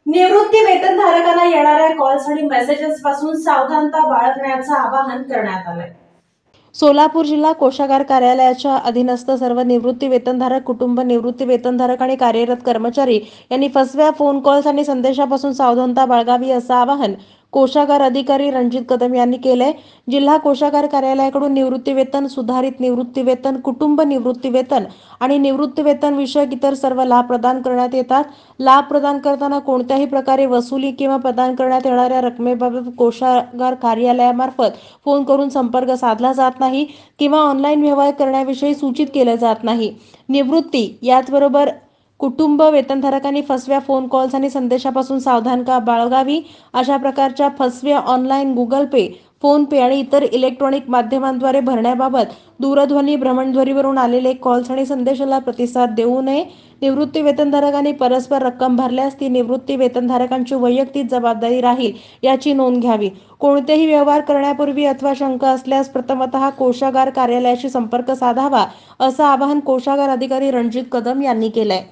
निवृत्ती वेतनधारकांना येणाऱ्या कॉल्स आणि मेसेजेस पासून सावधानता बाळगण्याचं आवाहन करण्यात आलंय। सोलापूर जिल्हा कोषागार कार्यालयाच्या अधीनस्थ सर्व निवृत्ती वेतनधारक, कुटुंब निवृत्ती वेतनधारक आणि कार्यरत कर्मचारी यांनी फसव्या फोन कॉल्स आणि संदेशापासून सावधानता बाळगावी असं आवाहन कोषागार अधिकारी रणजित कदम यांनी केलंय। जिल्हा कोषागार कार्यालयाकडून निवृत्ती वेतन, सुधारित निवृत्ती वेतन, कुटुंब निवृत्ती वेतन आणि निवृत्ती वेतन विषयक इतर सर्व लाभ प्रदान करण्यात येतात। लाभ प्रदान करताना कोणत्याही प्रकारे वसुली किंवा प्रदान करण्यात येणाऱ्या रकमेबाबत कोषागार कार्यालयामार्फत फोन करून संपर्क साधला जात नाही किंवा ऑनलाईन व्यवहार करण्याविषयी सूचित केलं जात नाही। निवृत्ती याचबरोबर कुटुंब वेतनधारकांनी फसव्या फोन कॉल्स आणि संदेशापासून सावधानता बाळगावी। अशा प्रकारच्या फसव्या ऑनलाईन गुगल पे, फोन पे आणि इतर इलेक्ट्रॉनिक माध्यमांद्वारे भरण्याबाबत दूरध्वनी भ्रमणध्वनीवरून आलेले कॉल्स आणि संदेशाला प्रतिसाद देऊ नये। निवृत्ती वेतनधारकांनी परस्पर रक्कम भरल्यास ती निवृत्ती वेतनधारकांची वैयक्तिक जबाबदारी राहील याची नोंद घ्यावी। कोणतेही व्यवहार करण्यापूर्वी अथवा शंका असल्यास प्रथमतः कोषागार कार्यालयाशी संपर्क साधावा असं आवाहन कोषागार अधिकारी रणजित कदम यांनी केलंय।